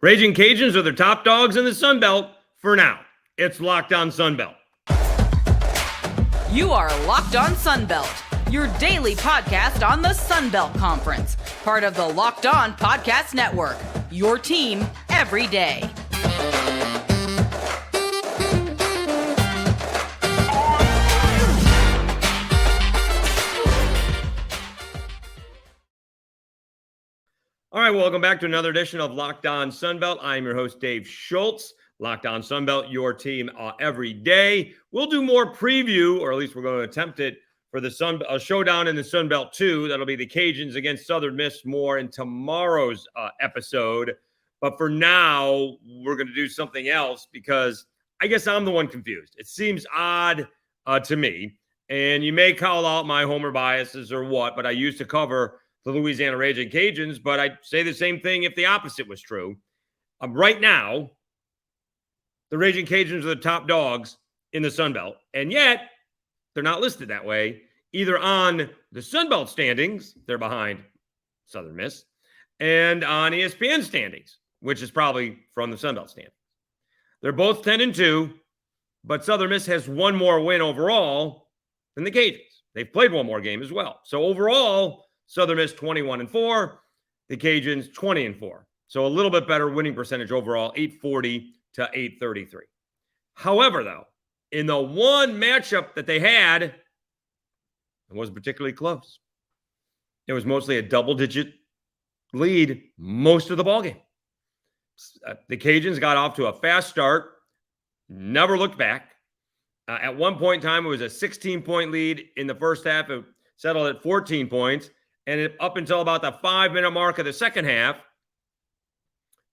Ragin Cajuns are the top dogs in the Sun Belt for now. It's Locked On Sun Belt. You are Locked On Sun Belt, your daily podcast on the Sun Belt Conference, part of the Locked On Podcast Network, your team every day. All right, welcome back to another edition of Locked On Sun Belt. I'm your host, Dave Schultz. Locked On Sun Belt, your team every day. We'll do more preview, or at least we're going to attempt it, for the showdown in the Sun Belt 2. That'll be the Cajuns against Southern Miss, more in tomorrow's episode. But for now, we're going to do something else because I guess I'm the one confused. It seems odd to me, and you may call out my homer biases or what, but I used to cover the Louisiana Ragin Cajuns, but I'd say the same thing if the opposite was true. Right now, the Ragin Cajuns are the top dogs in the Sun Belt, and yet they're not listed that way, either on the Sun Belt standings, they're behind Southern Miss, and on ESPN standings, which is probably from the Sun Belt standings. They're both 10-2, but Southern Miss has one more win overall than the Cajuns. They've played one more game as well. So overall, Southern Miss 21-4, the Cajuns 20-4. So a little bit better winning percentage overall, 840 to 833. However, though, in the one matchup that they had, it wasn't particularly close. It was mostly a double-digit lead most of the ballgame. The Cajuns got off to a fast start, never looked back. At one point in time, it was a 16-point lead in the first half. It settled at 14 points. And up until about the 5-minute mark of the second half,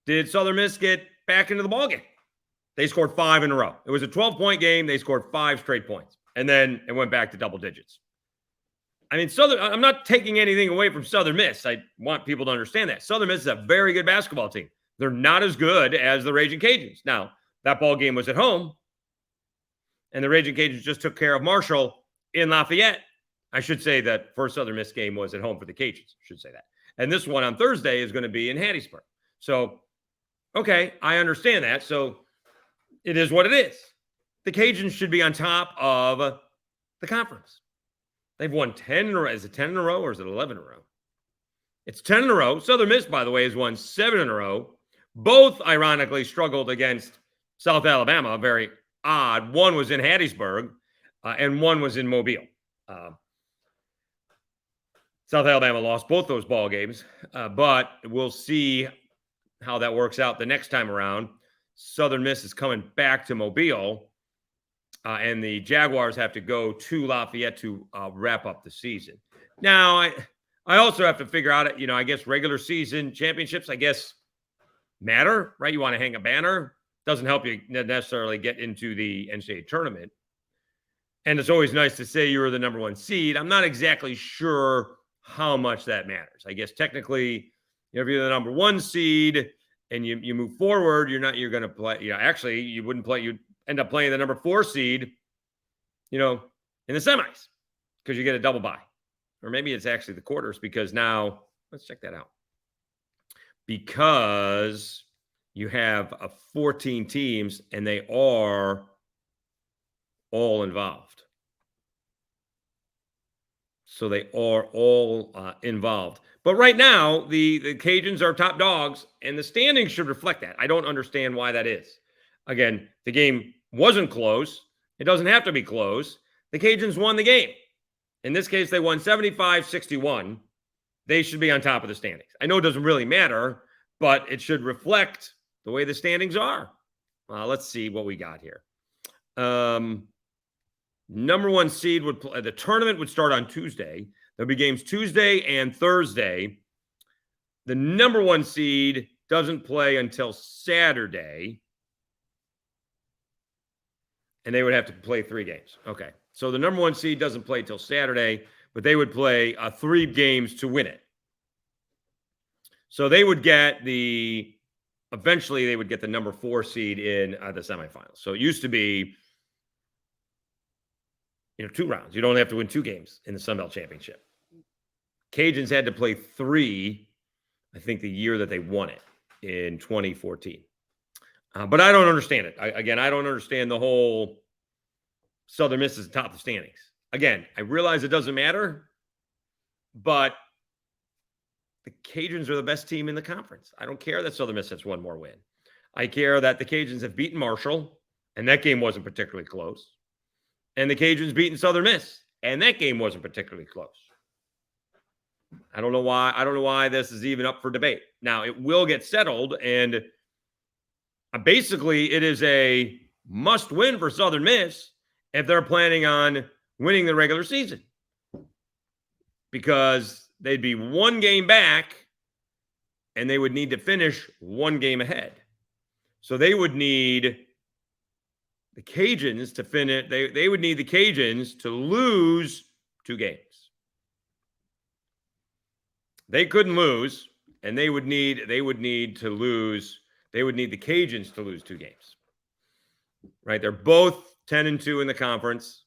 did Southern Miss get back into the ballgame? They scored 5 in a row. It was a 12-point game. They scored 5 straight points. And then it went back to double digits. I mean, I'm not taking anything away from Southern Miss. I want people to understand that. Southern Miss is a very good basketball team. They're not as good as the Ragin Cajuns. Now, that ball game was at home, and the Ragin Cajuns just took care of Marshall in Lafayette. I should say that first Southern Miss game was at home for the Cajuns. I should say that. And this one on Thursday is going to be in Hattiesburg. So, okay, I understand that. So it is what it is. The Cajuns should be on top of the conference. They've won 10 in a row. Is it 10 in a row or is it 11 in a row? It's 10 in a row. Southern Miss, by the way, has won 7 in a row. Both, ironically, struggled against South Alabama. Very odd. One was in Hattiesburg and one was in Mobile. South Alabama lost both those ball games, but we'll see how that works out the next time around. Southern Miss is coming back to Mobile, and the Jaguars have to go to Lafayette to wrap up the season. Now, I also have to figure out, I guess regular season championships, I guess, matter, right? You want to hang a banner. Doesn't help you necessarily get into the NCAA tournament. And it's always nice to say you're the number 1 seed. I'm not exactly sure how much that matters. I guess technically, if you're the number 1 seed and you move forward, you're going to play, actually you wouldn't play, you'd end up playing the number 4 seed, in the semis because you get a double bye. Or maybe it's actually the quarters because now, let's check that out. Because you have 14 teams and they are all involved. So they are all involved. But right now, the Cajuns are top dogs, and the standings should reflect that. I don't understand why that is. Again, the game wasn't close. It doesn't have to be close. The Cajuns won the game. In this case, they won 75-61. They should be on top of the standings. I know it doesn't really matter, but it should reflect the way the standings are. Let's see what we got here. Number 1 seed would play. The tournament would start on Tuesday. There'll be games Tuesday and Thursday. The number 1 seed doesn't play until Saturday. And they would have to play 3 games. Okay. So the number 1 seed doesn't play till Saturday, but they would play 3 games to win it. So they would get eventually they would get the number 4 seed in the semifinals. So it used to be, 2 rounds. You don't have to win 2 games in the Sun Belt Championship. Cajuns had to play 3, I think, the year that they won it in 2014. But I don't understand it. I don't understand the whole Southern Miss is top of the standings. Again, I realize it doesn't matter, but the Cajuns are the best team in the conference. I don't care that Southern Miss has one more win. I care that the Cajuns have beaten Marshall, and that game wasn't particularly close. And the Cajuns beaten Southern Miss, and that game wasn't particularly close. I don't know why this is even up for debate. Now, it will get settled, and basically it is a must-win for Southern Miss if they're planning on winning the regular season, because they'd be one game back and they would need to finish one game ahead. So they would need the Cajuns to finish. They would need the Cajuns to lose 2 games. They couldn't lose, and they would need the Cajuns to lose 2 games. Right? They're both 10-2 in the conference.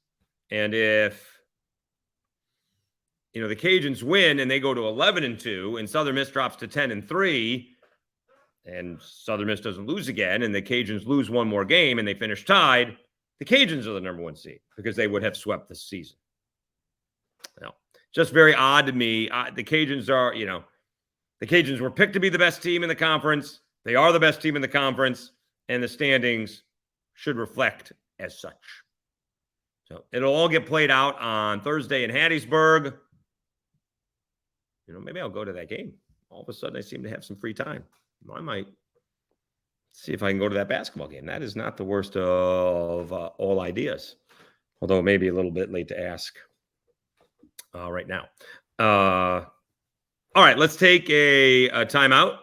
And if the Cajuns win and they go to 11-2, and Southern Miss drops to 10-3, and Southern Miss doesn't lose again, and the Cajuns lose one more game and they finish tied, the Cajuns are the number 1 seed because they would have swept this season. Just very odd to me. The Cajuns were picked to be the best team in the conference. They are the best team in the conference, and the standings should reflect as such. So it'll all get played out on Thursday in Hattiesburg. Maybe I'll go to that game. All of a sudden, I seem to have some free time. I might see if I can go to that basketball game. That is not the worst of all ideas, although it may be a little bit late to ask right now. All right, let's take a timeout,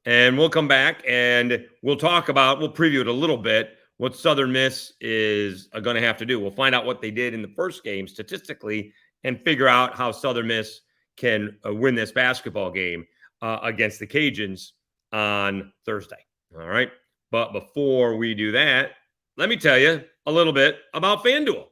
and we'll come back and we'll preview it a little bit, what Southern Miss is going to have to do. We'll find out what they did in the first game statistically and figure out how Southern Miss can win this basketball game against the Cajuns on Thursday. All right. But before we do that, let me tell you a little bit about FanDuel.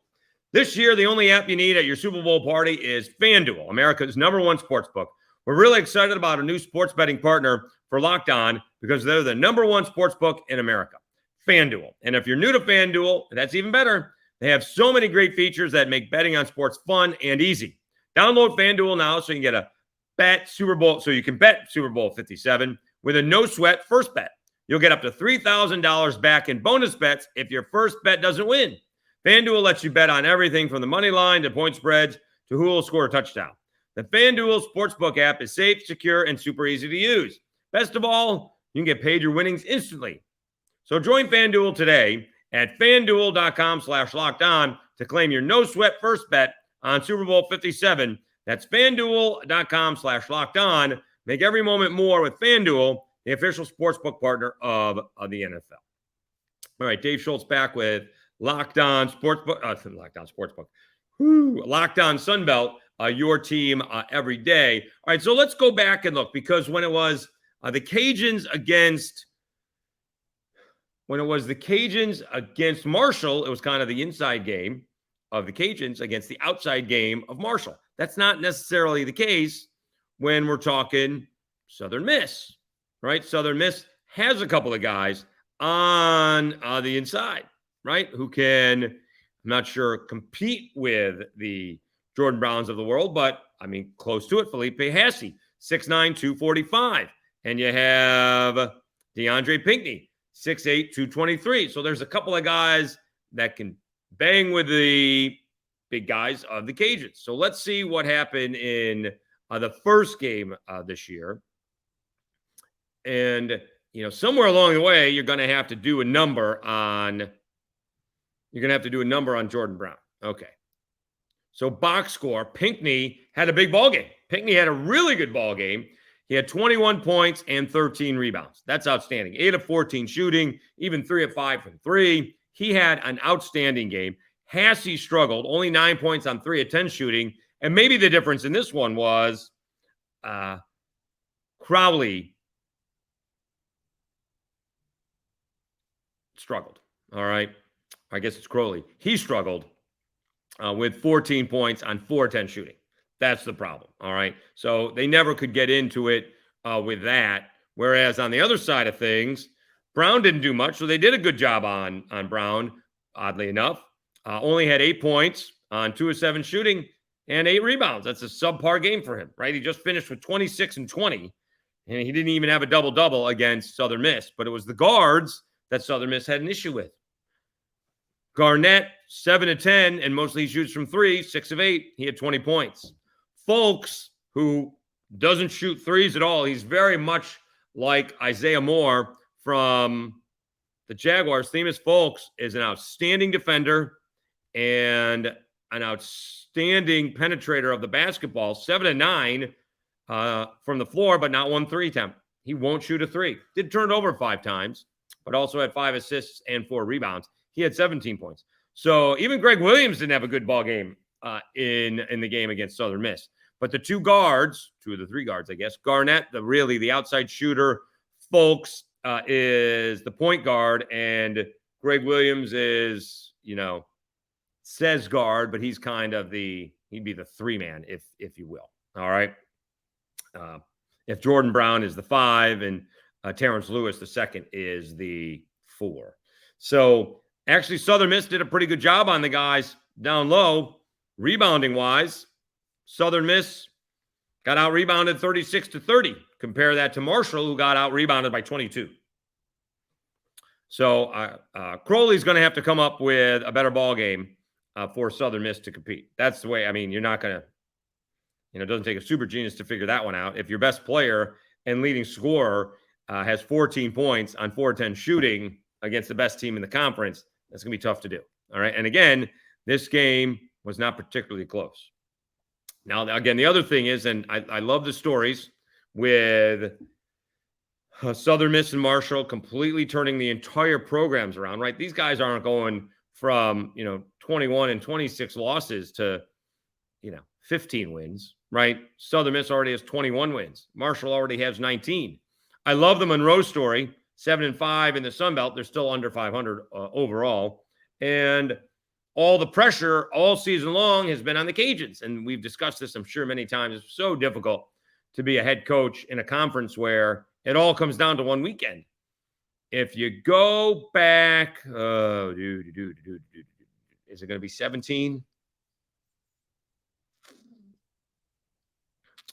This year, the only app you need at your Super Bowl party is FanDuel, America's #1 sportsbook. We're really excited about a new sports betting partner for Locked On because they're the #1 sportsbook in America, FanDuel. And if you're new to FanDuel, that's even better. They have so many great features that make betting on sports fun and easy. Download FanDuel now so you can bet Super Bowl 57 with a no-sweat first bet. You'll get up to $3,000 back in bonus bets if your first bet doesn't win. FanDuel lets you bet on everything from the money line to point spreads to who will score a touchdown. The FanDuel Sportsbook app is safe, secure, and super easy to use. Best of all, you can get paid your winnings instantly. So join FanDuel today at FanDuel.com/lockedon to claim your no-sweat first bet on Super Bowl 57. That's FanDuel.com/lockedon. Make every moment more with FanDuel, the official sportsbook partner of the NFL. All right, Dave Schultz back with Locked On Sportsbook. Locked On Sportsbook. Locked On Sunbelt, your team every day. All right, so let's go back and look, because when it was the Cajuns against Marshall, it was kind of the inside game of the Cajuns against the outside game of Marshall. That's not necessarily the case when we're talking Southern Miss, right? Southern Miss has a couple of guys on the inside, right, who can, I'm not sure, compete with the Jordan Browns of the world, but, close to it. Felipe Hassie, 6'9", 245. And you have DeAndre Pinckney, 6'8", 223. So there's a couple of guys that can bang with the big guys of the Cajuns. So let's see what happened in the first game this year. And, somewhere along the way, you're going to have to do a number on Jordan Brown. Okay. So box score, Pinckney had a big ball game. Pinckney had a really good ball game. He had 21 points and 13 rebounds. That's outstanding. 8 of 14 shooting, even 3 of 5 from 3. He had an outstanding game. Hassie struggled, only 9 points on 3 of 10 shooting. And maybe the difference in this one was Crowley struggled. All right. I guess it's Crowley. He struggled with 14 points on 4 of 10 shooting. That's the problem. All right. So they never could get into it with that. Whereas on the other side of things, Brown didn't do much, so they did a good job on Brown, oddly enough. Only had 8 points on 2 of 7 shooting and 8 rebounds. That's a subpar game for him, right? He just finished with 26 and 20, and he didn't even have a double-double against Southern Miss. But it was the guards that Southern Miss had an issue with. Garnett, 7 of 10, and mostly he shoots from 3, 6 of 8. He had 20 points. Folks, who doesn't shoot threes at all, he's very much like Isaiah Moore from the Jaguars. Themis Folks is an outstanding defender and an outstanding penetrator of the basketball. 7 of 9 from the floor, but not 1 3 attempt. He won't shoot a 3. Did turn it over 5 times, but also had 5 assists and 4 rebounds. He had 17 points. So even Greg Williams didn't have a good ball game in the game against Southern Miss. But the 2 guards, 2 of the 3 guards, I guess, Garnett, the outside shooter, Folks is the point guard, and Greg Williams is, says guard, but he's kind of he'd be the 3-man, if you will. All right. If Jordan Brown is the 5 and Terrence Lewis, the second, is the 4. So actually, Southern Miss did a pretty good job on the guys down low, rebounding wise. Southern Miss got out rebounded 36-30. Compare that to Marshall, who got out rebounded by 22. So Crowley's going to have to come up with a better ball game for Southern Miss to compete. That's the way. I mean, you're not going to, it doesn't take a super genius to figure that one out. If your best player and leading scorer has 14 points on 4-10 shooting against the best team in the conference, that's going to be tough to do. All right. And again, this game was not particularly close. Now, again, the other thing is, and I love the stories with Southern Miss and Marshall completely turning the entire programs around, right? These guys aren't going from, 21 and 26 losses to, 15 wins, right? Southern Miss already has 21 wins. Marshall already has 19. I love the Monroe story, 7-5 in the Sun Belt. They're still under 500 overall. And all the pressure all season long has been on the Cajuns. And we've discussed this, I'm sure, many times. It's so difficult to be a head coach in a conference where it all comes down to one weekend. If you go back, is it going to be 17?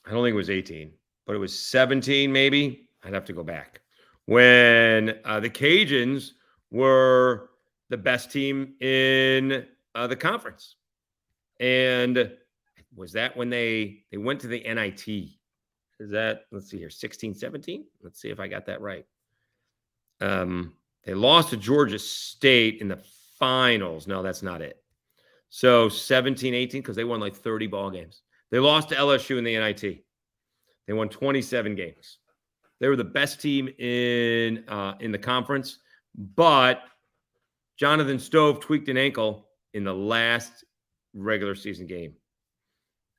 I don't think it was 18, but it was 17 maybe. I'd have to go back. When the Cajuns were the best team in the conference. And was that when they went to the NIT? Is that, let's see here, 16, 17? Let's see if I got that right. They lost to Georgia State in the finals. No, that's not it. So 17, 18, because they won like 30 ball games. They lost to LSU in the NIT. They won 27 games. They were the best team in the conference, but Jonathan Stove tweaked an ankle in the last regular season game.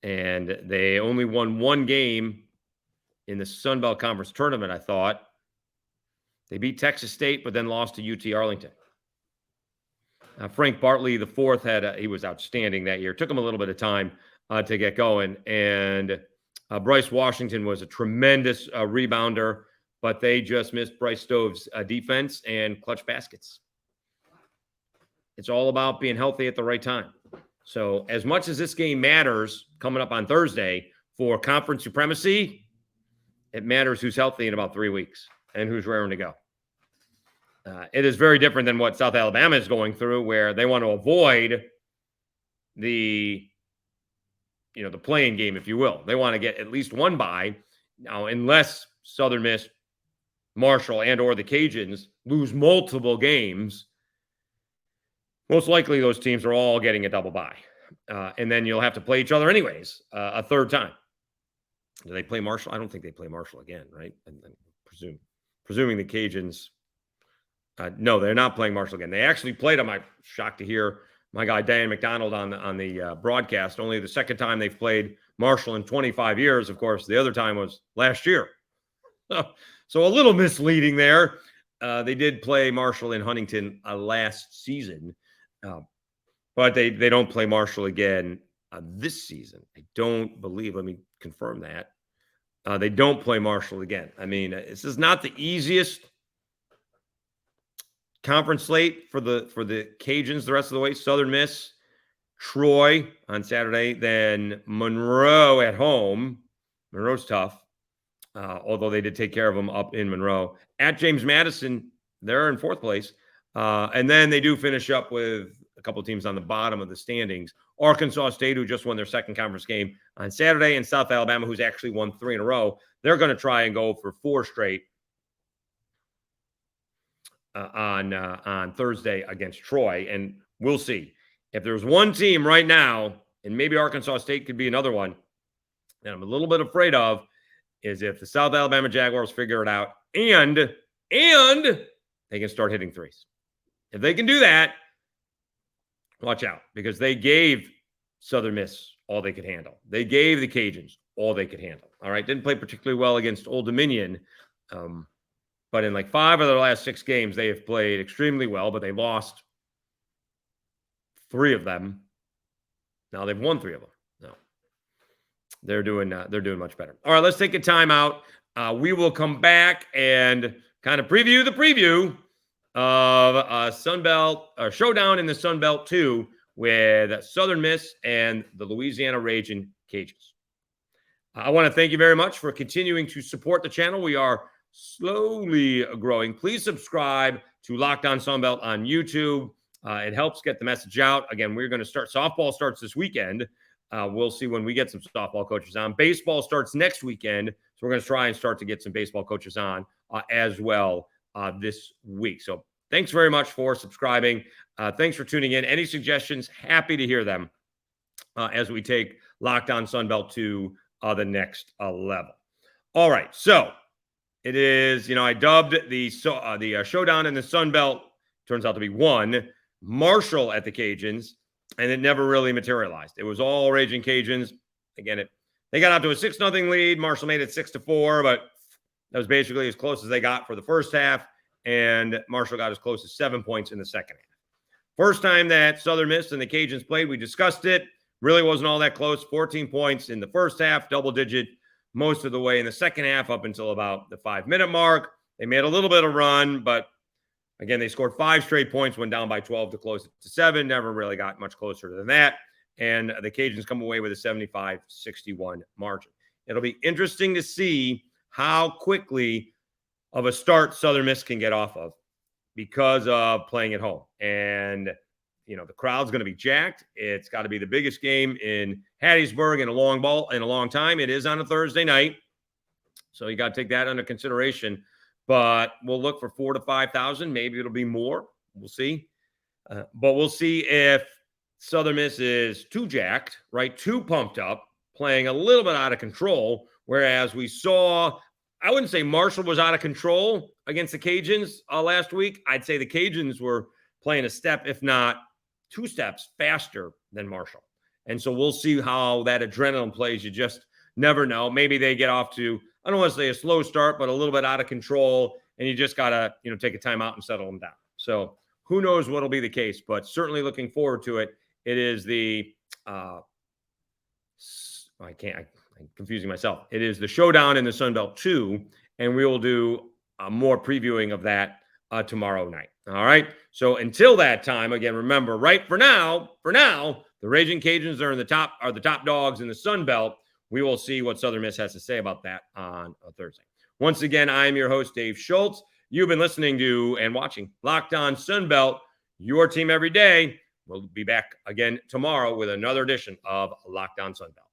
And they only won 1 game in the Sun Belt Conference tournament, I thought. They beat Texas State, but then lost to UT Arlington. Frank Bartley, IV, he was outstanding that year. Took him a little bit of time to get going. And Bryce Washington was a tremendous rebounder, but they just missed Bryce Stove's defense and clutch baskets. It's all about being healthy at the right time. So as much as this game matters coming up on Thursday for conference supremacy, it matters who's healthy in about 3 weeks and who's raring to go. It is very different than what South Alabama is going through, where they want to avoid the playing game, if you will. They want to get at least one bye. Now, unless Southern Miss, Marshall, and or the Cajuns lose multiple games, most likely those teams are all getting a double bye. And then you'll have to play each other anyways a third time. Do they play Marshall? I don't think they play Marshall again, right? And presuming the Cajuns, no, they're not playing Marshall again. They actually played them. I'm shocked to hear my guy Dan McDonald on the broadcast. Only the second time they've played Marshall in 25 years. Of course, the other time was last year. So a little misleading there. They did play Marshall in Huntington last season, but they don't play Marshall again this season. I don't believe. Let me confirm that. They don't play Marshall again. I mean, this is not the easiest conference slate for the Cajuns the rest of the way. Southern Miss, Troy on Saturday, then Monroe at home. Monroe's tough, although they did take care of them up in Monroe. At James Madison, they're in fourth place. And then they do finish up with a couple of teams on the bottom of the standings. Arkansas State, who just won their second conference game on Saturday, and South Alabama, who's actually won 3 in a row. They're going to try and go for 4 straight on Thursday against Troy. And we'll see. If there's one team right now, and maybe Arkansas State could be another one, that I'm a little bit afraid of, is if the South Alabama Jaguars figure it out and they can start hitting threes. If they can do that, watch out, because they gave Southern Miss all they could handle. They gave the Cajuns all they could handle. All right. Didn't play particularly well against Old Dominion. But in like 5 of their last 6 games, they have played extremely well, but they lost 3 of them. Now they've won 3 of them. No, they're doing much better. All right. Let's take a timeout. We will come back and kind of preview the preview of Sunbelt showdown in the Sunbelt 2 with Southern Miss and the Louisiana Ragin Cajuns. I want to thank you very much for continuing to support the channel. We are slowly growing. Please subscribe to Locked On Sunbelt on YouTube. It helps get the message out. Again, we're going to start. Softball starts this weekend. We'll see when we get some softball coaches on. Baseball starts next weekend. So we're going to try and start to get some baseball coaches on as well this week. So thanks very much for subscribing. Thanks for tuning in. Any suggestions? Happy to hear them as we take Locked On Sunbelt to the next level. All right. So it is, I dubbed the showdown in the Sunbelt. Turns out to be 1 Marshall at the Cajuns, and it never really materialized. It was all Ragin Cajuns. Again, they got out to a 6-0 lead. Marshall made it 6-4, but that was basically as close as they got for the first half, and Marshall got as close as 7 points in the second half. First time that Southern Miss and the Cajuns played, we discussed it. Really wasn't all that close. 14 points in the first half, double-digit most of the way in the second half up until about the 5-minute mark. They made a little bit of run, but again, they scored 5 straight points, went down by 12 to close it to 7. Never really got much closer than that. And the Cajuns come away with a 75-61 margin. It'll be interesting to see how quickly of a start Southern Miss can get off of because of playing at home. And, the crowd's going to be jacked. It's got to be the biggest game in Hattiesburg in a long time. It is on a Thursday night. So you got to take that under consideration. But we'll look for 4,000 to 5,000. Maybe it'll be more. We'll see. But we'll see if Southern Miss is too jacked, right? Too pumped up, playing a little bit out of control. Whereas we saw, I wouldn't say Marshall was out of control against the Cajuns last week. I'd say the Cajuns were playing a step, if not 2 steps faster than Marshall. And so we'll see how that adrenaline plays. You just never know. Maybe they get off to, I don't want to say a slow start, but a little bit out of control, and you just got to, take a timeout and settle them down. So who knows what'll be the case, but certainly looking forward to it. It is the, I'm confusing myself. It is the showdown in the Sunbelt 2, and we will do more previewing of that tomorrow night. All right. So until that time, again, remember, right, for now, the Ragin Cajuns are the top dogs in the Sunbelt. We will see what Southern Miss has to say about that on Thursday. Once again, I am your host, Dave Schultz. You've been listening to and watching Locked On Sunbelt, your team every day. We'll be back again tomorrow with another edition of Locked On Sunbelt.